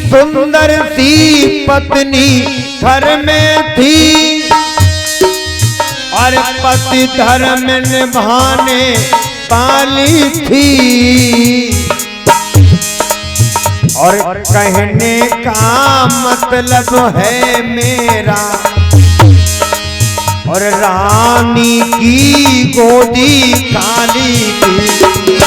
सुंदर सी पत्नी घर में थी और पति धर्म निभाने वाली थी। और कहने का मतलब है मेरा और रानी की गोदी काली थी।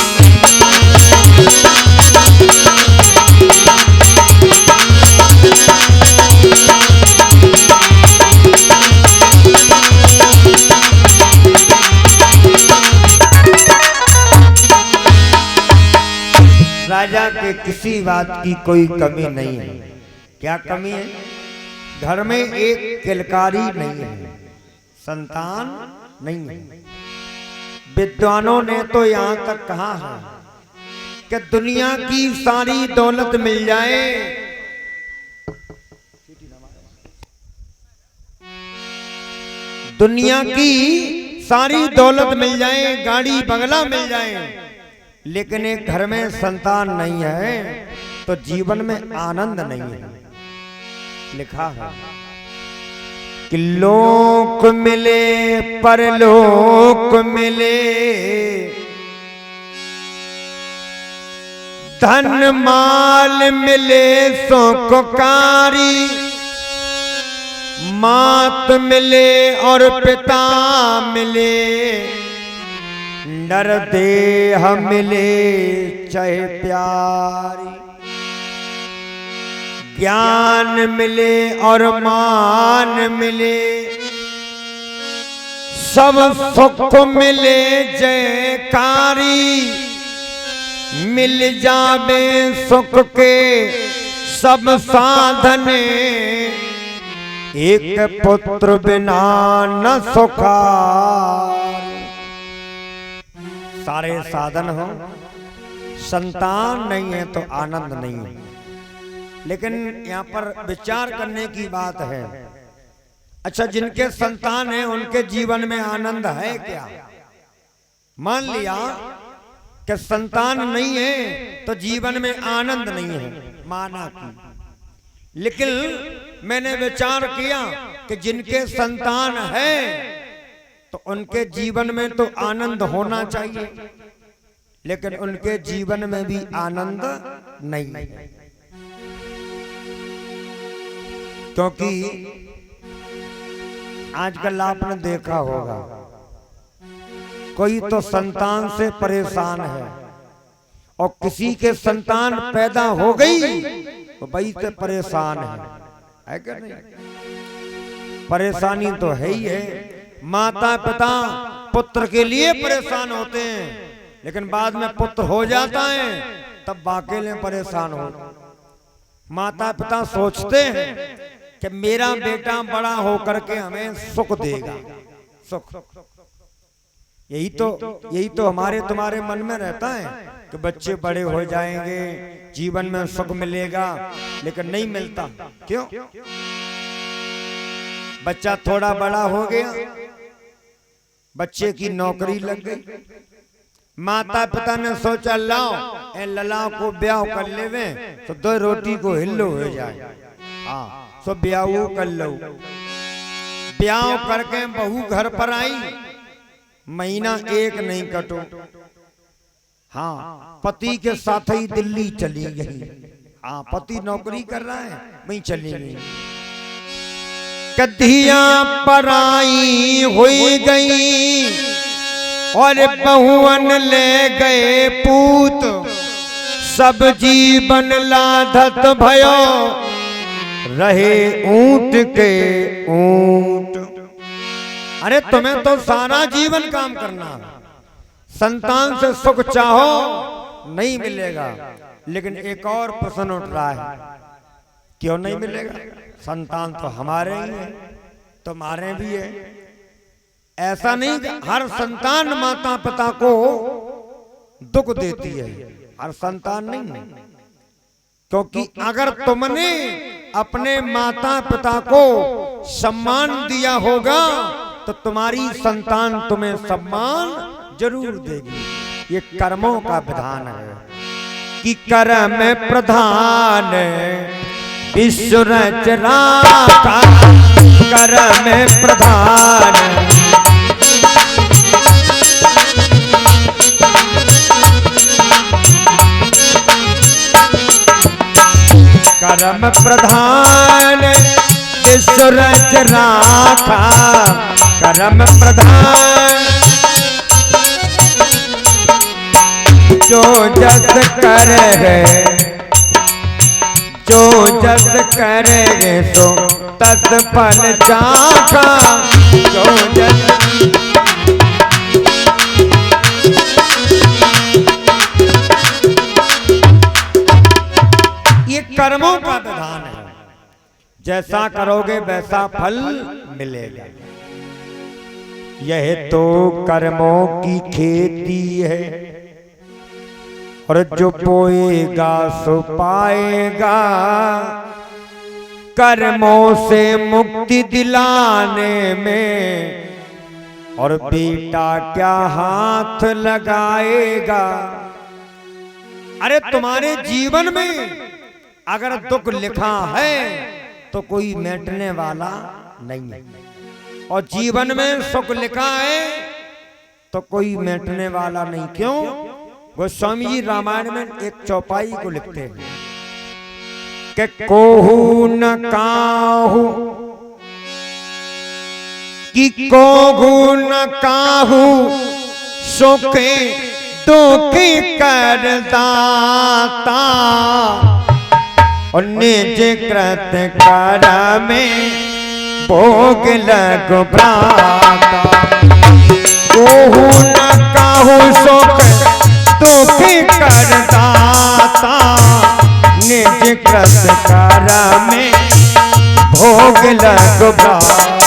राजा के किसी बात की कोई कमी नहीं है। क्या कमी है? घर में एक किलकारी नहीं है, संतान नहीं है। विद्वानों ने तो यहाँ तक कहा है कि दुनिया की सारी दौलत मिल जाए, दुनिया की सारी दौलत मिल जाए, गाड़ी बंगला मिल जाए, लेकिन एक घर में संतान नहीं है तो जीवन में आनंद नहीं है। लिखा है कि लोक मिले परलोक मिले, धन माल मिले सुखकारी, मात मिले और पिता मिले, नर देह मिले चाहे प्यारी, ज्ञान मिले और मान मिले, सब सुख मिले जयकारी, मिल जावे सुख के सब साधन, एक पुत्र बिना न सुखार। सारे साधन हो, संतान नहीं है तो आनंद नहीं है। लेकिन यहाँ पर विचार करने की बात है, अच्छा जिनके संतान है उनके जीवन में आनंद है क्या? मान लिया कि संतान नहीं है तो जीवन में आनंद नहीं है, माना कि, लेकिन मैंने विचार किया कि जिनके संतान है तो उनके जीवन में तो आनंद होना चाहिए, लेकिन उनके जीवन में भी आनंद नहीं है। क्योंकि आजकल आपने देखा होगा कोई तो संतान से परेशान है और किसी के संतान पैदा हो गई तो वही से परेशान है क्या नहीं? परेशानी तो है ही है। माता पिता पुत्र के लिए परेशान होते हैं, लेकिन बाद में पुत्र हो जाता है तब अकेले परेशान हो। माता पिता सोचते हैं कि मेरा बेटा बड़ा होकर के हमें सुख देगा, सुख। यही तो हमारे तुम्हारे मन में रहता है कि बच्चे बड़े हो जाएंगे, जीवन में सुख मिलेगा, लेकिन नहीं मिलता। क्यों? बच्चा थोड़ा बड़ा हो गया, बच्चे की नौकरी लग गई, माता पिता ने सोचा लाओ ए लला को ब्याह कर लेवे तो दो रोटी को हिल्लो हो जाए, हाँ सो ब्याह कर लो। ब्याह करके बहू घर पर आई, महीना एक नहीं कटो, हाँ पति के साथ ही दिल्ली चली गई। हाँ पति नौकरी कर रहा है, वहीं चली गई। कधिया पराई हुई गई और बहुअन ले गए पूत, सब जीवन लाधत भयो रहे ऊंट के ऊंट। अरे तुम्हें तो सारा जीवन काम करना, संतान से सुख चाहो नहीं मिलेगा। लेकिन एक और प्रश्न उठ रहा है, क्यों नहीं मिलेगा? संतान तो हमारे ही है, तुम्हारे भी है। ऐसा नहीं कि हर संतान माता पिता को दुख देती है, हर संतान नहीं। क्योंकि अगर तुमने अपने माता पिता को सम्मान दिया होगा तो तुम्हारी संतान तुम्हें सम्मान जरूर देगी। ये कर्मों का विधान है कि कर्म प्रधान विश्व रच राखा कर में प्रधान। करम प्रधान विश्व रच राखा करम प्रधान। जो जस करे जो जस करेगे सो तस फल चाखा। जो जस ये कर्मों का विधान है, जैसा करोगे वैसा फल मिलेगा। यह तो कर्मों की खेती है और जो बोएगा सो पाएगा। कर्मों से मुक्ति दिलाने में और बेटा क्या हाथ लगाएगा। अरे तुम्हारे जीवन में अगर दुख लिखा है तो कोई मिटने वाला नहीं है, और जीवन में सुख लिखा है तो कोई मिटने वाला नहीं। क्यों? गोस्वामी जी रामायण में एक चौपाई को लिखते हैं कि कोहू न काहू कि कोहू न काहू सुखे दुखी कर दाता। और निज कृत कर में भोग लग भ्राता। कोहू न काहू सुख दुखी कर दाता। निज कृत कर में भोग लग भ्राता।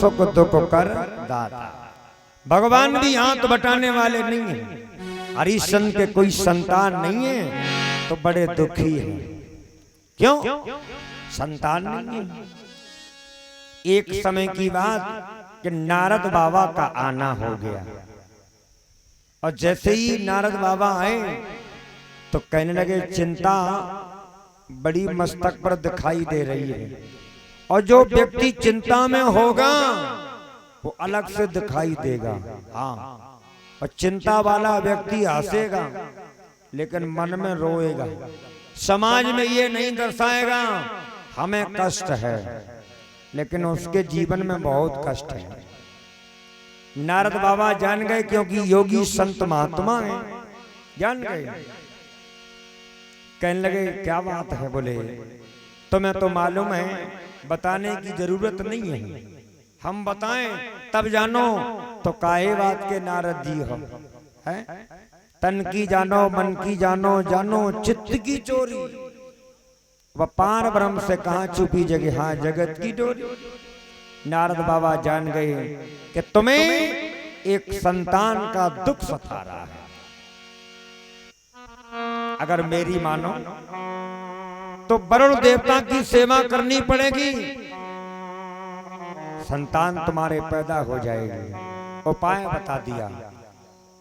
सुख दुख कर दाता। भगवान भी हाथ बटाने वाले नहीं है। हरिश्चंद्र के कोई संतान नहीं है तो बड़े दुखी है। क्यों? संतान नहीं है। एक समय की बात कि नारद बाबा का आना हो गया, और जैसे ही नारद बाबा आए तो कहने लगे चिंता बड़ी मस्तक पर दिखाई दे रही है, और जो व्यक्ति चिंता में होगा वो अलग से दिखाई देगा। हाँ, और चिंता वाला व्यक्ति हंसेगा लेकिन मन में रोएगा। समाज में ये नहीं दर्शाएगा हमें कष्ट है, लेकिन उसके जीवन में बहुत कष्ट है। नारद बाबा जान गए, क्योंकि योगी संत महात्मा हैं, जान गए। कहने लगे क्या बात है? बोले तुम्हें तो मालूम है, बताने की जरूरत नहीं है, हम बताएं तब जानो। तो काहे बात के नारद जी हो है? तन की जानो मन की जानो, जानो चित्त की चोरी। वह पार ब्रह्म से कहाँ छुपी जगह, हाँ जगत की डोरी। नारद बाबा जान गए कि तुम्हें एक संतान का दुख सता रहा है। अगर मेरी मानो तो वरुण देवता की सेवा करनी पड़ेगी, संतान तुम्हारे पैदा हो जाएगी। उपाय बता दिया,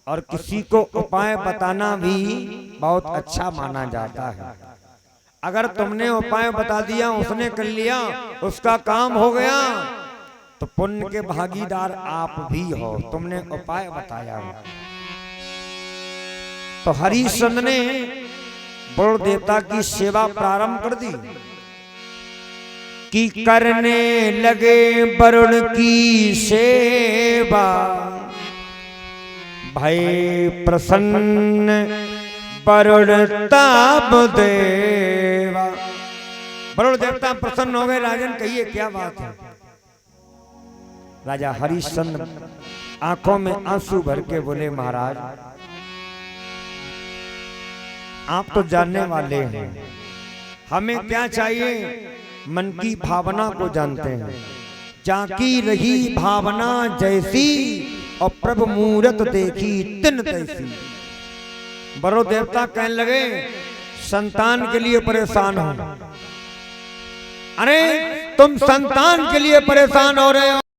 और किसी को उपाय बताना भी बहुत अच्छा माना जाता है। अगर तुमने उपाय बता दिया, उसने कर लिया, उसका काम हो गया, तो पुण्य के भागीदार आप भी हो, तुमने उपाय बताया हो। तो हरिश्चंद्र ने वरुण देवता की सेवा प्रारंभ कर दी कि करने लगे वरुण की सेवा। भय प्रसन्न वरुण ताप देवा। वरुण देवता प्रसन्न हो गए। राजन कहिए क्या बात है? राजा हरिश्चंद्र आंखों में आंसू भर के बोले महाराज आप तो जानने वाले हैं, हमें क्या चाहिए? मन की भावना को जानते हैं। जाकी रही भावना जैसी और प्रभु मूरत देखी तिन तैसी। वरुण देवता कहने लगे संतान के लिए परेशान हो, अरे तुम संतान के लिए परेशान हो रहे हो।